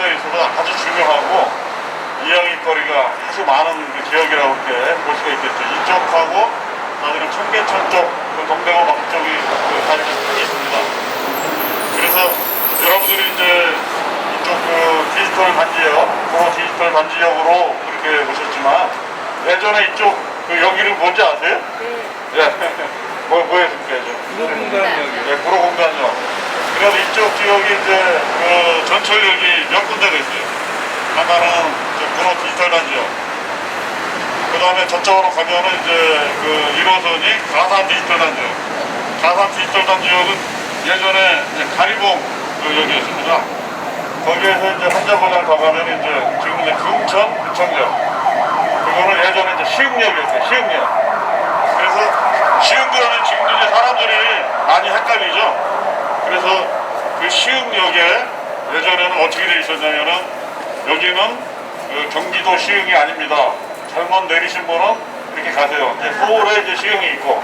역사에 있어서 아주 중요하고 이야기거리가 아주 많은 그 지역이라고 이렇게 볼 수가 있겠죠. 이쪽하고 나중에 청계천 쪽, 그 동대구 막 쪽이 그 다리가 있습니다. 그래서 여러분들이 이제 이쪽 그 디지털 단지역, 그 디지털 단지역으로 그렇게 보셨지만 예전에 이쪽 그 여기를 뭔지 아세요? 네. 뭐였습니까? 구로공단역이요. 네, 구로공단역. 그래서 이쪽 지역이 이제 그 전철역이 몇 군데가 있어요. 하나는 구로 디지털 단지역. 그 다음에 저쪽으로 가면은 이제 그 1호선이 가산 디지털 단지역. 가산 디지털 단지역은 예전에 이제 가리봉 그 역이었습니다. 거기에서 이제 한자보장 더 가면 이제 지금 이제 금천 구청역. 그거는 예전에 이제 시흥역이었어요. 시흥역. 그래서 시흥역은 지금도 이제 사람들이 많이 헷갈리죠. 그래서 그 시흥역에 예전에는 어떻게 돼 있었냐면은 여기는 그 경기도 시흥이 아닙니다. 잘못 내리신 분은 이렇게 가세요. 이제 서울에 이제 시흥이 있고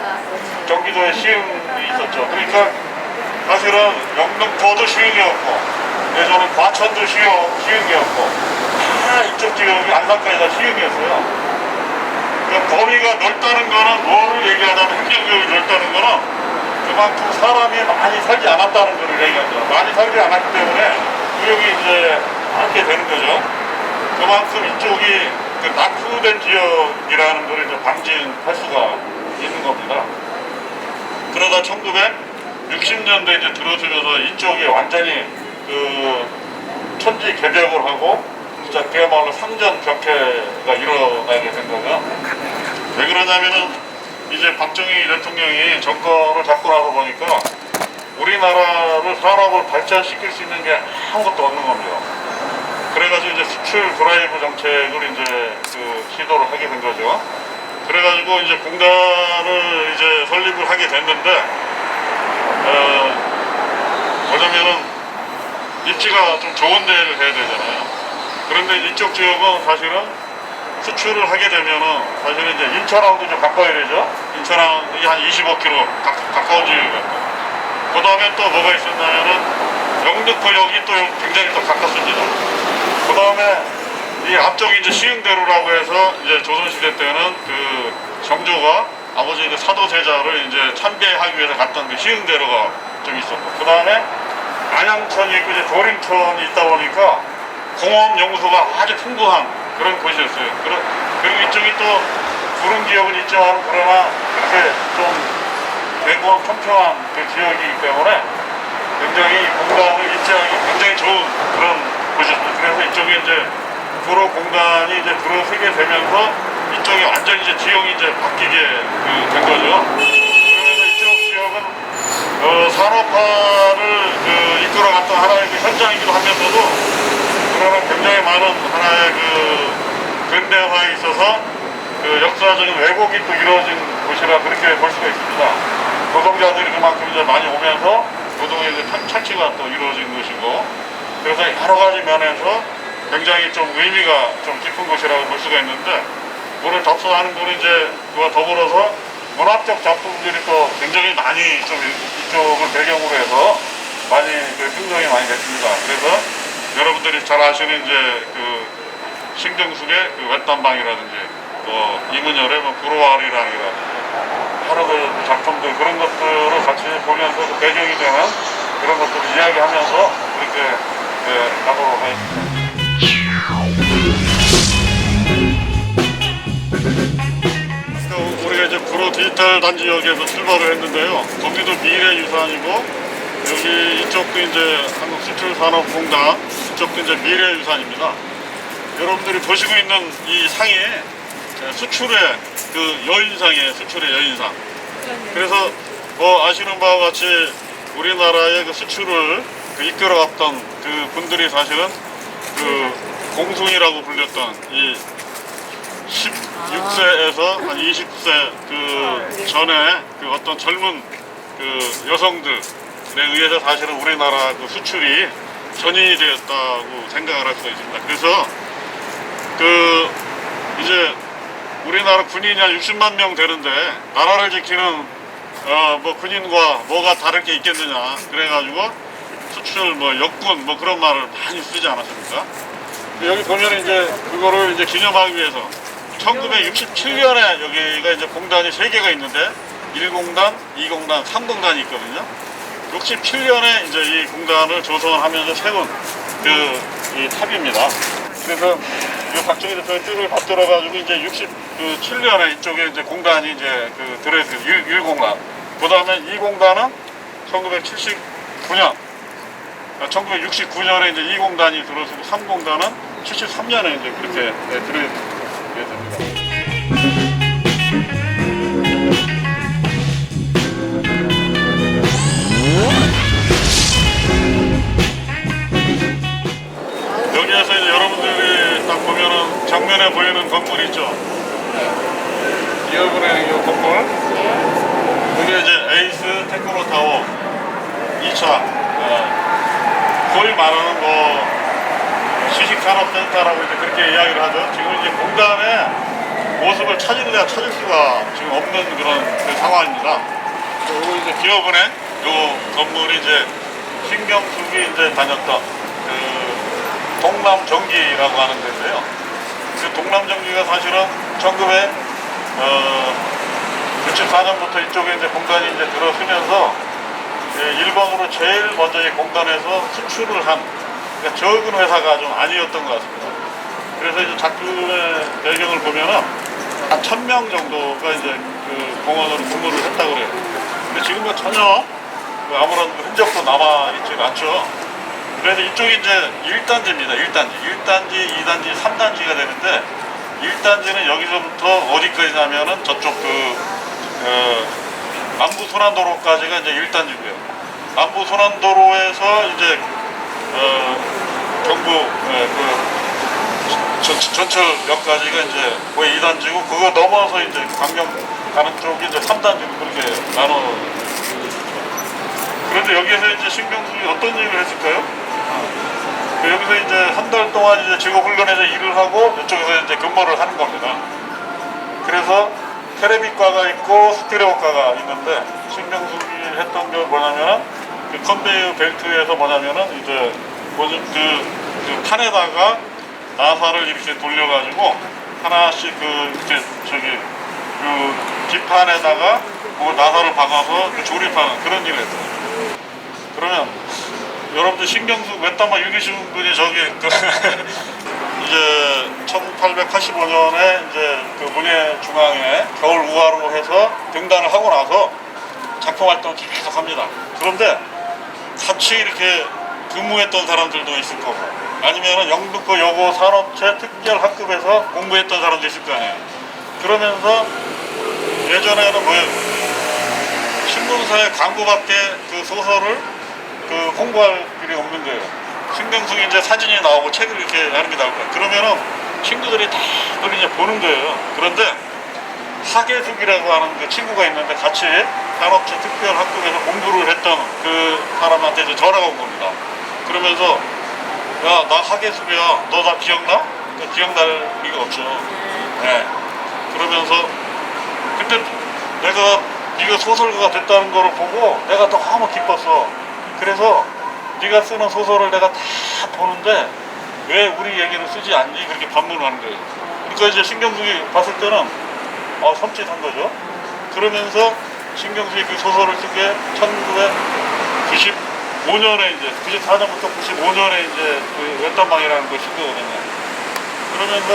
경기도에 시흥이 있었죠. 그러니까 사실은 영등포도 시흥이었고 예전에 과천도 시흥이었고 다 이쪽 지역이 안산까지 다 시흥이었어요. 그러니까 범위가 넓다는 거는 뭐를 얘기하자면 행정구역이 넓다는 거는 그만큼 사람이 많이 살지 않았다는 걸 얘기하죠. 많이 살지 않았기 때문에 구역이 이제 많게 되는 거죠. 그만큼 이쪽이 그 낙후된 지역이라는 걸 이제 방지할 수가 있는 겁니다. 그러다 1960년대 이제 들어서면서 이쪽이 완전히 그 천지 개벽을 하고 진짜 그야말로 상전 벽해가 일어나게 된 거죠. 왜 그러냐면은 이제 박정희 대통령이 정권을 잡고 나서 보니까 우리나라를 산업을 발전시킬 수 있는 게 아무것도 없는 겁니다. 그래가지고 이제 수출 드라이브 정책을 이제 그 시도를 하게 된 거죠. 그래가지고 이제 공단을 이제 설립을 하게 됐는데, 뭐냐면은 입지가 좀 좋은 데를 해야 되잖아요. 그런데 이쪽 지역은 사실은 수출을 하게 되면은 사실은 이제 인천하고도 좀 가까워야 되죠. 인천하고 한 25km 가까운 지역이거든요. 그 다음에 또 뭐가 있었냐면은 영등포역이 또 굉장히 또 가깝습니다. 그 다음에 이 앞쪽이 이제 시흥대로라고 해서 이제 조선시대 때는 그 정조가 아버지 이제 사도세자를 이제 참배하기 위해서 갔던 그 시흥대로가 좀 있었고, 그 다음에 안양천이 있고 이제 조림천이 있다 보니까 공업연구소가 아주 풍부한 그런 곳이었어요. 그리고 이쪽이 또 구름 지역은 있지만 그러나 그렇게 좀 대구와 평평한 그 지역이기 때문에 굉장히 공단을 입지하기 굉장히 좋은 그런 곳이었어요. 그래서 이쪽에 이제 구로 공단이 이제 들어서게 되면서 이쪽이 완전히 이제 지형이 이제 바뀌게 된 거죠. 그러면서 이쪽 지역은 산업화를 이끌어갔던 하나의 그 현장이기도 하면서도 그러나 굉장히 많은 하나의 그 근대화에 있어서 그 역사적인 왜곡이 또 이루어진 곳이라 그렇게 볼 수가 있습니다. 노동자들이 그만큼 이제 많이 오면서 노동의 이제 착취가 또 이루어진 것이고, 그래서 여러 가지 면에서 굉장히 좀 의미가 좀 깊은 곳이라고 볼 수가 있는데, 오늘 접수하는 분은 이제 그와 더불어서 문학적 작품들이 또 굉장히 많이 좀 이쪽을 배경으로 해서 많이 그 흥정이 많이 됐습니다. 그래서 여러분들이 잘 아시는 이제 그 신경숙의 그 외딴방이라든지 또 이문열의 뭐 구로아리랑이라든지 여러 그 작품들 그런 것들을 같이 보면서 그 배경이 되는 그런 것들을 이야기하면서 그렇게 가도록 하겠습니다. 우리가 이제 구로 디지털 단지역에서 출발을 했는데요. 거기도 미래유산이고 여기 이쪽도 이제 한국수출산업공단 이쪽도 이제 미래유산입니다. 여러분들이 보시고 있는 이 상이 수출의 그 여인상이에요. 수출의 여인상. 그래서 아시는 바와 같이 우리나라의 그 수출을 이끌어갔던 그 분들이 사실은 그 공순이라고 불렸던 이 16세에서 한 20세 그 전에 그 어떤 젊은 그 여성들에 의해서 사실은 우리나라 그 수출이 전인이 되었다고 생각을 할 수가 있습니다. 그래서 그 이제 우리나라 군인이 한 60만 명 되는데 나라를 지키는 뭐 군인과 뭐가 다를 게 있겠느냐, 그래가지고 수출, 뭐 역군, 뭐 그런 말을 많이 쓰지 않았습니까? 여기 보면 이제 그거를 이제 기념하기 위해서 1967년에 여기가 이제 공단이 3개가 있는데 1공단, 2공단, 3공단이 있거든요. 67년에 이제 이 공단을 조성하면서 세운 이 탑입니다. 그래서 이 박정희 대통령의 뜻을 받들어가지고 이제 67년에 이쪽에 이제 공단이 이제 들어있어요. 1공단. 그 다음에 2공단은 1979년, 1969년에 이제 2공단이 들어서고 3공단은 73년에 이제 그렇게 들어있게 됩니다. 여기에서 이제 여러분들이 딱 보면은 정면에 보이는 건물 있죠? 이어분의 이 건물. 이게 이제 에이스 테크노 타워 2차. 거의 말하는 뭐 시식산업센터라고 이제 그렇게 이야기를 하죠. 지금 이제 공단의 모습을 찾으려 찾을 수가 지금 없는 그런 상황입니다. 그리고 이제 기업은행 요 건물이 이제 신경숙이 이제 다녔던 동남전기라고 하는 데인데요. 그 동남전기가 사실은 1994년부터 이쪽에 이제 공단이 이제 들어서면서 일본으로 제일 먼저 이 공단에서 수출을 한 그러니까 적은 회사가 좀 아니었던 것 같습니다. 그래서 이제 작품의 배경을 보면은 한 1000명 정도가 이제 그 공원으로 근무를 했다고 그래요. 근데 지금은 전혀 아무런 흔적도 남아있지가 않죠. 그래서 이쪽이 이제 1단지입니다. 1단지, 2단지, 3단지가 되는데 1단지는 여기서부터 어디까지냐면은 저쪽 남부순환도로까지가 이제 1단지고요. 남부순환도로에서 이제 경부 전철역까지가 이제 거의 2단지고 그거 넘어서 이제 광명 가는 쪽이 이제 3단지로 그렇게 나눠. 그런데 여기에서 이제 신경숙이 어떤 일을 했을까요? 여기서 이제 한 달 동안 이제 직업훈련에서 일을 하고 이쪽에서 이제 근무를 하는 겁니다. 그래서 테레비과가 있고 스테레오과가 있는데 신경숙이 했던 게 뭐냐면 그 컨베이어 벨트에서 뭐냐면은 이제 그 판에다가 나사를 이렇게 돌려가지고 하나씩 뒷판에다가 그 나사를 박아서 조립하는 그런 일을 했어요. 그러면 여러분들 신경숙 외딴만 읽으신 분이 저기 이제 1885년에 이제 그 문예중앙에 겨울 우화로 해서 등단을 하고 나서 작품 활동을 계속 합니다. 그런데 같이 이렇게 근무했던 사람들도 있을 거고 아니면은 영등포 여고 산업체 특별 학급에서 공부했던 사람도 있을 거 아니에요. 그러면서 예전에는 신문사에 광고밖에 그 소설을 홍보할 일이 없는 거예요. 신경숙이 이제 사진이 나오고 책을 이렇게 하는 게 나올 거예요. 그러면은 친구들이 다 그걸 이제 보는 거예요. 그런데 하계숙이라고 하는 그 친구가 있는데 같이 산업체 특별 학급에서 공부를 했던 그 사람한테 이제 전화가 온 겁니다. 그러면서 야, 나 하계숙이야. 너 나 기억나? 기억날 리가 없죠. 네. 그러면서 그때 네가 소설가가 됐다는 거를 보고 내가 너무 기뻤어. 그래서 네가 쓰는 소설을 내가 다 보는데 왜 우리 얘기를 쓰지 않니? 그렇게 반문을 하는 거예요. 그러니까 이제 신경숙이 봤을 때는 섬찟한 거죠. 그러면서 신경숙이 그 소설을 쓴게 1995년에 이제 94년부터 95년에 이제 그 외딴방이라는 걸 쓴 거거든요. 그러면서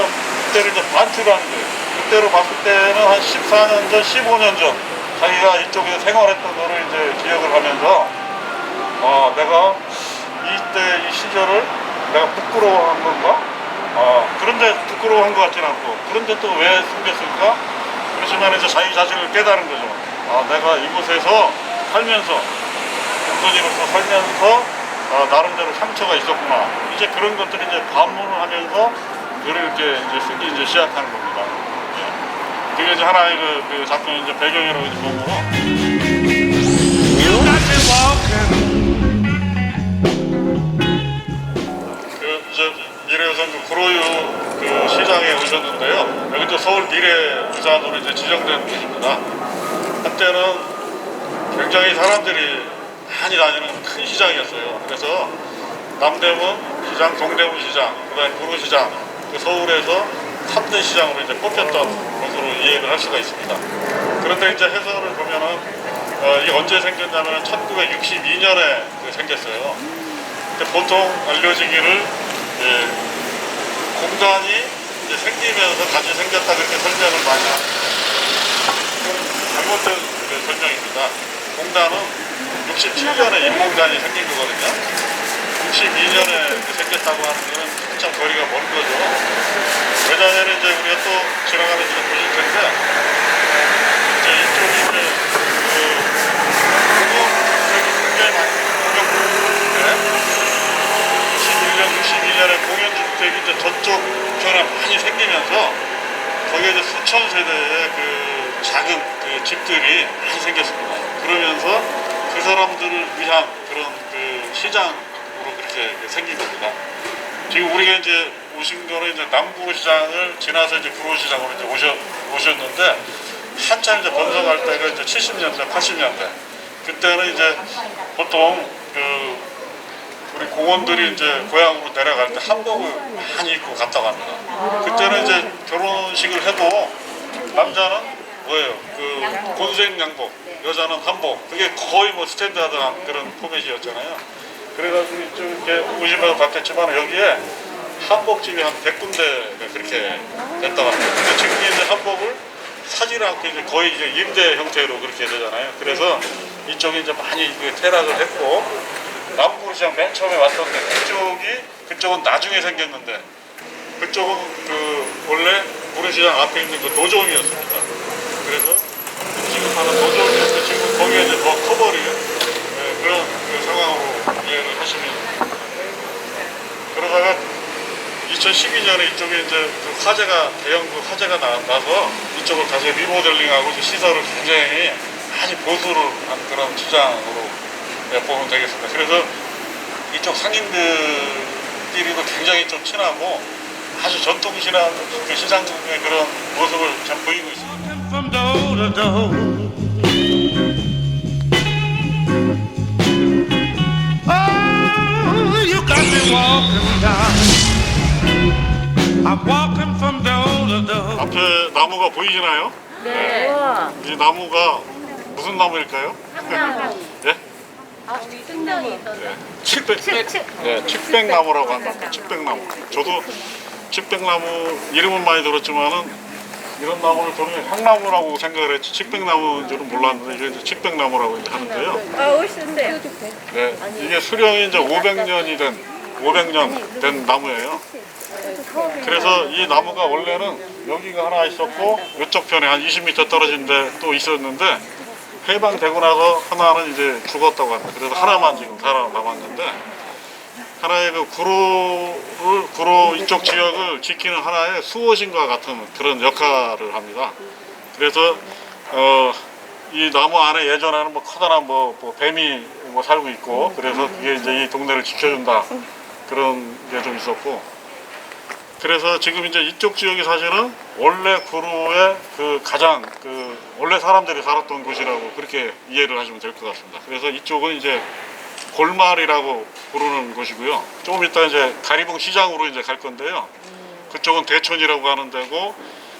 그때를 이제 반출하는 거예요. 그때로 봤을 때는 한 14년 전, 15년 전 자기가 이쪽에서 생활했던 거를 이제 기억을 하면서 내가 이때 이 시절을 내가 부끄러워한 건가? 그런데 부끄러워한 것 같지는 않고 그런데 또 왜 숨겼을까? 그러시면 이제 자기 자신을 깨달은 거죠. 내가 이곳에서 살면서 공손이로서 살면서 나름대로 상처가 있었구나. 이제 그런 것들이 이제 반문을 하면서 글을 이렇게 이제 쓰기 이제 시작하는 겁니다. 예. 그게 이제 하나의 그 작품의 이제 배경이라고 이제 보고. 미래유산 구로유 시장에 오셨는데요. 여기도 서울 미래유산으로 이제 지정된 곳입니다. 한때는 굉장히 사람들이 많이 다니는 큰 시장이었어요. 그래서 남대문 시장, 동대문 시장, 그다음에 구로시장, 그 서울에서 3대 시장으로 이제 뽑혔던 것으로 이해를 할 수가 있습니다. 그런데 이제 해설을 보면은 이게 언제 생겼냐면 1962년에 생겼어요. 근데 보통 알려지기를 공단이 이제 생기면서 다시 생겼다 그렇게 설명을 많이 합니다. 잘못된 설명입니다. 공단은 67년에 인공단이 생긴 거거든요. 62년에 생겼다고 하는 거는 한참 거리가 먼 거죠. 왜냐하면 이제 우리가 또 지나가는 길에 보실 텐데, 이제 이쪽이 이제 공연주택이 굉장히 많이 공연주택인데, 61년, 62년에 공연주택이 이제 저쪽 편에 많이 생기면서 거기에 이제 수천 세대의 그 작은 그 집들이 많이 생겼습니다. 그러면서 그 사람들을 위한 그런 그 시장으로 그렇게 생긴 겁니다. 지금 우리가 이제 오신 거는 이제 남구시장을 지나서 이제 구로시장으로 이제 오셨는데, 한참 이제 번성할 때가 이제 70년대, 80년대. 그때는 이제 보통 그 우리 공원들이 이제 고향으로 내려갈 때 한복을 많이 입고 갔다 갑니다. 그때는 이제 결혼식을 해도 남자는 뭐예요? 그 곤색 양복, 여자는 한복. 그게 거의 뭐 스탠다드한 그런 포맷이었잖아요. 그래가지고 이쪽 이렇게 오시면서 봤겠지만 여기에 한복집이 한 100군데가 그렇게 됐다고 합니다. 근데 지금 이제 한복을 사지를 않고 이제 거의 이제 임대 형태로 그렇게 되잖아요. 그래서 이쪽에 이제 많이 퇴락을 했고, 남구시장 맨 처음에 왔던데 그쪽은 나중에 생겼는데, 그쪽은 그 원래 구로시장 앞에 있는 그 노점이었습니다. 그래서 지금 하는 노점이었는데 지금 거기에 이제 더 커버리는 그런 그 상황으로 이해를 하시면 됩니다. 그러다가 2012년에 이쪽에 이제 그 화재가 대형 그 화재가 나서 이쪽을 다시 리모델링하고 시설을 굉장히 많이 보수를 한 그런 시장으로 보면 되겠습니다. 그래서 이쪽 상인들끼리도 굉장히 좀 친하고 아주 전통 그 시장의 그런 모습을 잘 보이고 있습니다. 앞에 나무가 보이시나요? 네. 이 나무가 무슨 나무일까요? 예? 승장이 있던데. 칡백나무라고 한답니다. 칡백나무. 저도 칡백나무 이름은 많이 들었지만은 이런 나무를 보면 향나무라고 생각을 했지 칡백나무인 줄은 몰랐는데 이게 이제 칡백나무라고 이제 하는데요. 멋있는데. 네, 이게 수령이 이제 500년 된 나무예요. 그래서 이 나무가 원래는 여기가 하나 있었고 이쪽 편에 한 20m 떨어진 데 또 있었는데 해방되고 나서 하나는 이제 죽었다고 합니다. 그래서 하나만 지금 살아남았는데, 하나의 그 구로 이쪽 지역을 지키는 하나의 수호신과 같은 그런 역할을 합니다. 그래서 이 나무 안에 예전에는 뭐 커다란 뭐 뱀이 뭐 살고 있고, 그래서 그게 이제 이 동네를 지켜준다 그런 게 좀 있었고, 그래서 지금 이제 이쪽 지역이 사실은 원래 구로의 그 가장 그 원래 사람들이 살았던 곳이라고 그렇게 이해를 하시면 될 것 같습니다. 그래서 이쪽은 이제 골말이라고 부르는 곳이고요. 조금 이따 이제 가리봉 시장으로 이제 갈 건데요. 그쪽은 대촌이라고 하는 데고,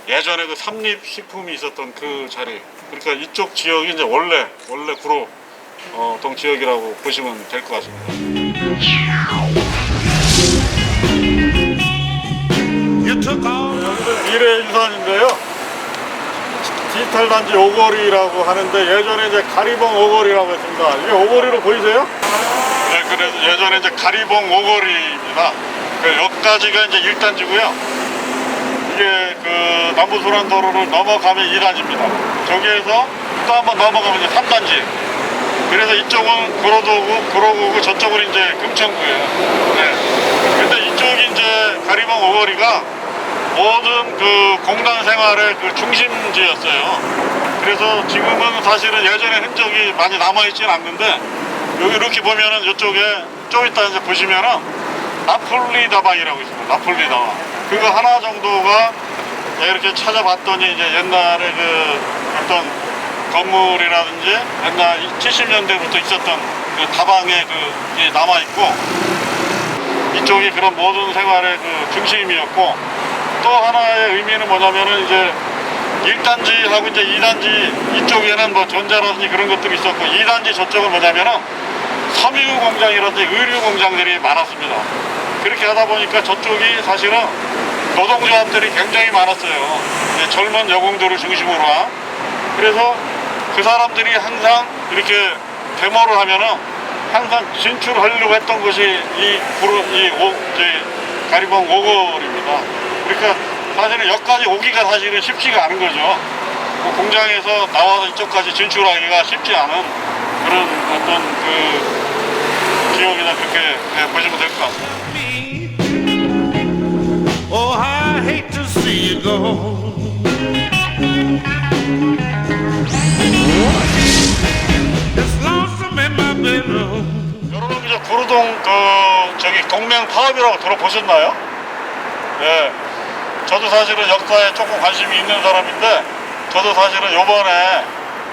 예전에 그 삼립식품이 있었던 그 자리. 그러니까 이쪽 지역이 이제 원래 구로 동 지역이라고 보시면 될 것 같습니다. 여기는 미래유산인데요. 디지털 단지 오거리라고 하는데 예전에 이제 가리봉 오거리라고 했습니다. 이게 오거리로 보이세요? 네, 그래서 예전에 이제 가리봉 오거리입니다. 그 여기까지가 이제 1단지고요. 이게 그 남부순환도로를 넘어가면 2단지입니다. 저기에서 또 한번 넘어가면 이제 3단지. 그래서 이쪽은 구로구고 저쪽은 이제 금천구예요. 네. 근데 이쪽이 이제 가리봉 오거리가 모든 그 공단 생활의 그 중심지였어요. 그래서 지금은 사실은 예전의 흔적이 많이 남아있지는 않는데, 여기 이렇게 보면은 이쪽에 좀 이따 이제 보시면은 나폴리 다방이라고 있습니다. 나폴리 다방. 그거 하나 정도가 이렇게 찾아봤더니 이제 옛날에 그 어떤 건물이라든지 옛날 70년대부터 있었던 그 다방에 이게 남아 있고 이쪽이 그런 모든 생활의 그 중심이었고 또 하나의 의미는 뭐냐면은 이제 1단지하고 이제 2단지 이쪽에는 뭐 전자라든지 그런 것들이 있었고 2단지 저쪽은 뭐냐면은 섬유 공장이라든지 의류 공장들이 많았습니다. 그렇게 하다 보니까 저쪽이 사실은 노동조합들이 굉장히 많았어요. 젊은 여공들을 중심으로 한. 그래서 그 사람들이 항상 이렇게 데모를 하면은 항상 진출하려고 했던 것이 가리봉 5거리입니다. 그러니까 사실은 여기까지 오기가 사실은 쉽지가 않은 거죠. 그 공장에서 나와서 이쪽까지 진출하기가 쉽지 않은 그런 어떤 그 기억이나 그렇게 보시면 될 것 같습니다. Oh, I hate to see you go. It's lonesome in my bedroom. 여러분 이제 구루동 저기 동맹 파업이라고 들어보셨나요? 예. 저도 사실은 역사에 조금 관심이 있는 사람인데 저도 사실은 요번에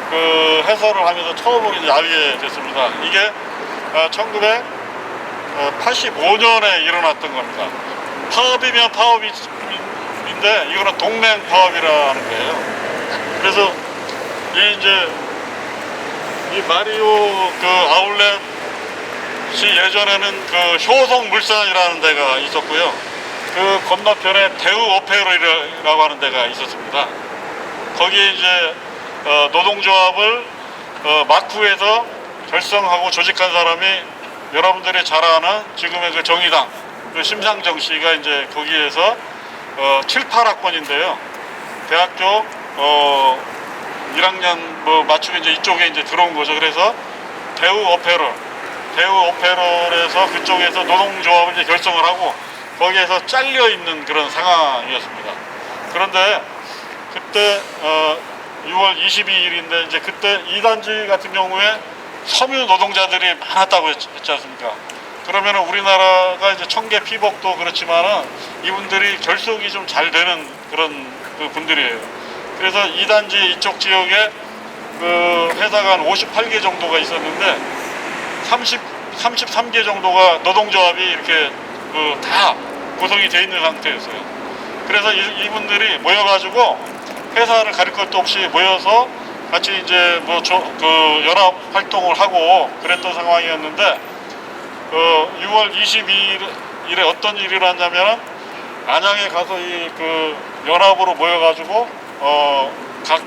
그 해설을 하면서 처음으로 이제 알게 됐습니다. 이게 1985년에 일어났던 겁니다. 파업이면 파업인데 이거는 동맹 파업이라는 거예요. 그래서 이 마리오 그 아울렛이 예전에는 그 효성물산이라는 데가 있었고요. 그 건너편에 대우 오페로라고 하는 데가 있었습니다. 거기에 이제 노동조합을 막후에서 결성하고 조직한 사람이 여러분들이 잘 아는 지금의 그 정의당 그 심상정 씨가 이제 거기에서 7, 8학번인데요. 대학교 1학년 뭐 맞추고 이제 이쪽에 이제 들어온 거죠. 그래서 대우 오페럴에서 그쪽에서 노동조합을 이제 결성을 하고 거기에서 잘려 있는 그런 상황이었습니다. 그런데 그때 6월 22일인데 이제 그때 2단지 같은 경우에 섬유 노동자들이 많았다고 했지 않습니까? 그러면 우리나라가 이제 청계 피복도 그렇지만은 이분들이 결속이 좀 잘 되는 그런 그 분들이에요. 그래서 2단지 이쪽 지역에 그 회사가 한 58개 정도가 있었는데 33개 정도가 노동조합이 이렇게 그 다 구성이 돼 있는 상태였어요. 그래서 이분들이 모여가지고 회사를 가릴 것도 없이 모여서 같이 이제 뭐 그 연합 활동을 하고 그랬던 상황이었는데 6월 22일에 어떤 일이 일어났냐면 안양에 가서 이 그 연합으로 모여가지고 각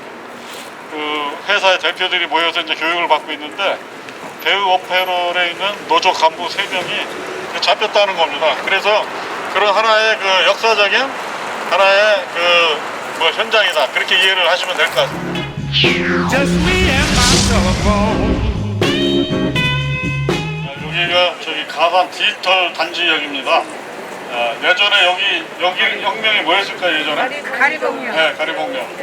그 회사의 대표들이 모여서 이제 교육을 받고 있는데 대우 오페럴에 있는 노조 간부 3명이 잡혔다는 겁니다. 그래서 그런 하나의 그 역사적인 하나의 그 뭐 현장이다 그렇게 이해를 하시면 될 것 같습니다. Just me and my telephone. 여기가 저기 가산 디지털 단지역입니다. 예전에 여기 혁명이 뭐였을까요? 예전에? 가리봉이요. 네, 가리봉역.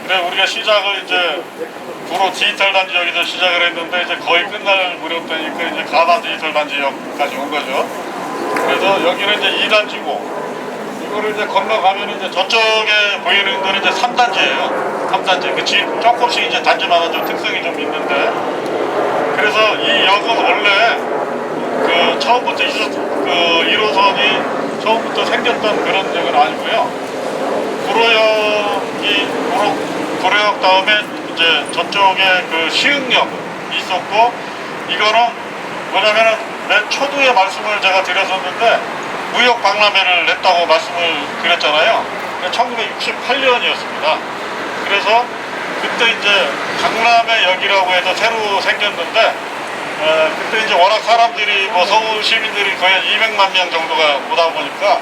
그래 우리가 시작을 이제 구로 디지털 단지역에서 시작을 했는데 이제 거의 끝날 무렵 되니까 이제 가산 디지털 단지역까지 온 거죠. 그래서 여기는 이제 2단지고 이거를 이제 건너가면 이제 저쪽에 보이는 거는 이제 3단지예요. 3단지. 그 집 조금씩 이제 단지마다 좀 특성이 좀 있는데 그래서 이 역은 원래 그 처음부터 그 1호선이 처음부터 생겼던 그런 역은 아니고요. 구로역 다음에 이제 저쪽에 그 시흥역이 있었고 이거는 뭐냐면은 맨 초두에 말씀을 제가 드렸었는데 무역 박람회를 냈다고 말씀을 드렸잖아요. 1968년이었습니다. 그래서 그때 이제 강남의역이라고 해서 새로 생겼는데 그때 이제 워낙 사람들이 뭐 서울 시민들이 거의 200만 명 정도가 오다 보니까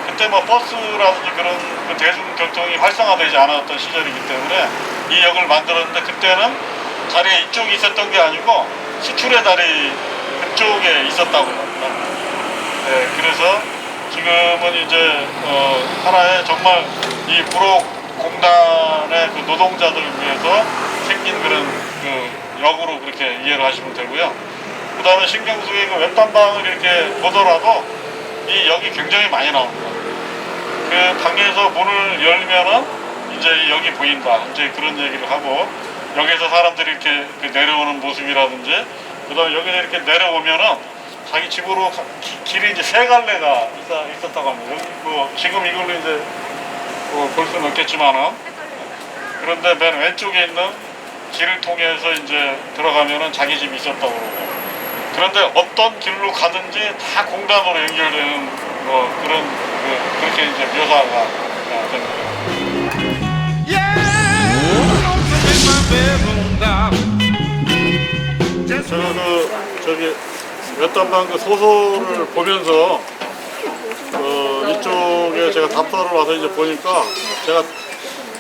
그때 뭐 버스라든지 그런 그 대중교통이 활성화되지 않았던 시절이기 때문에 이 역을 만들었는데 그때는 다리에 이쪽이 있었던 게 아니고 수출의 다리 그쪽에 있었다고 합니다. 네, 그래서 지금은 이제 하나의 정말 이 구로공단의 그 노동자들을 위해서 생긴 그런 그 역으로 그렇게 이해를 하시면 되고요. 그 다음에 신경숙의 그 웹단방을 이렇게 보더라도 이 역이 굉장히 많이 나옵니다. 그 방에서 문을 열면은 이제 역이 보인다. 이제 그런 얘기를 하고 여기에서 사람들이 이렇게 그 내려오는 모습이라든지 그다음에 여기서 이렇게 내려오면은 자기 집으로 길이 이제 세 갈래가 있었다고 합니다. 여기 지금 이걸로 이제 볼 수는 없겠지만은 그런데 맨 왼쪽에 있는 길을 통해서 이제 들어가면은 자기 집이 있었다고 그러고 그런데 어떤 길로 가든지 다 공단으로 연결되는 그런 그렇게 이제 묘사가 됩니다. Yeah, don't you make my bedroom dark. 제가 저기 몇단방 소설을 보면서 이쪽에 제가 답사를 와서 이제 보니까 제가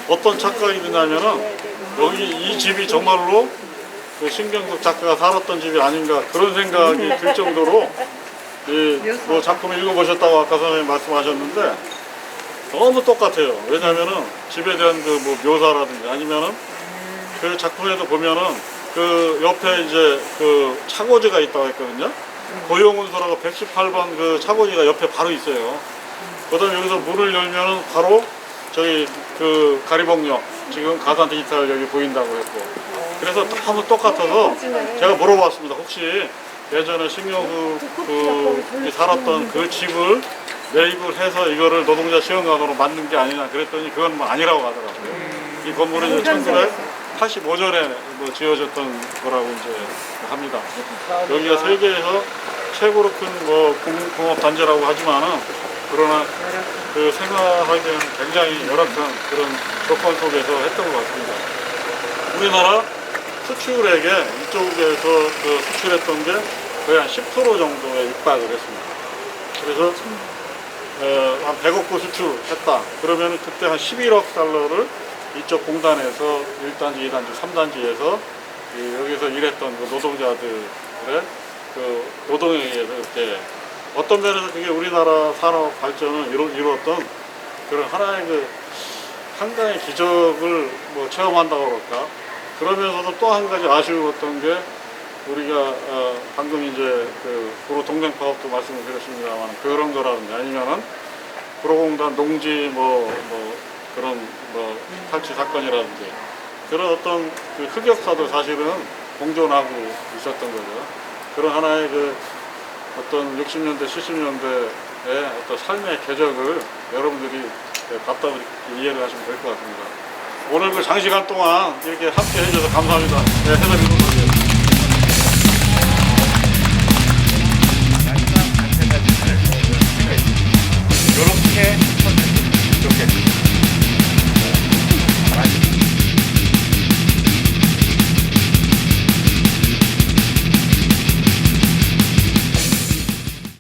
어떤 착각이 드냐면은 여기 이 집이 정말로 그 신경숙 작가가 살았던 집이 아닌가 그런 생각이 들 정도로 뭐 작품을 읽어보셨다고 아까 선생님 말씀하셨는데 너무 똑같아요. 왜냐면은 집에 대한 그 뭐 묘사라든지 아니면은 그 작품에도 보면은 그 옆에 이제 그 차고지가 있다고 했거든요. 고용운수라고 118번 그 차고지가 옆에 바로 있어요. 그 다음에 여기서 문을 열면은 바로 저기 그 가리봉역 지금 가산 디지털 여기 보인다고 했고 그래서 너무 똑같아서 제가 물어봤습니다. 혹시 예전에 신경숙 그 살았던 그 집을 매입을 해서 이거를 노동자 시험관으로 만든 게 아니냐 그랬더니 그건 뭐 아니라고 하더라고요. 이 건물은 1985년에 뭐 지어졌던 거라고 이제 합니다. 여기가 세계에서 최고로 큰 뭐 공업단지라고 하지만은 그러나 그 생활하기에는 굉장히 열악한 그런 조건 속에서 했던 것 같습니다. 우리나라 수출액에 이쪽에서 그 수출했던 게 거의 한 10% 정도에 육박을 했습니다. 그래서 한 100억 구 수출했다. 그러면 그때 한 11억 달러를 이쪽 공단에서 1단지, 2단지, 3단지에서 여기서 일했던 그 노동자들의 그 노동에 의해서 이렇게 어떤 면에서 그게 우리나라 산업 발전을 이루었던 그런 하나의 그 한가의 기적을 뭐 체험한다고 그럴까. 그러면서도 또 한 가지 아쉬웠던 게 우리가 방금 이제 그 구로 동맹 파업도 말씀을 드렸습니다만 그런 거라든지 아니면은 구로공단 농지 뭐 그런 뭐 탈취 사건이라든지 그런 어떤 그 흑역사도 사실은 공존하고 있었던 거죠. 그런 하나의 그 어떤 60년대, 70년대의 어떤 삶의 궤적을 여러분들이 답답히 이해를 하시면 될 것 같습니다. 오늘 그 장시간 동안 이렇게 함께 해주셔서 감사합니다. 네, 해설 이동석이에요.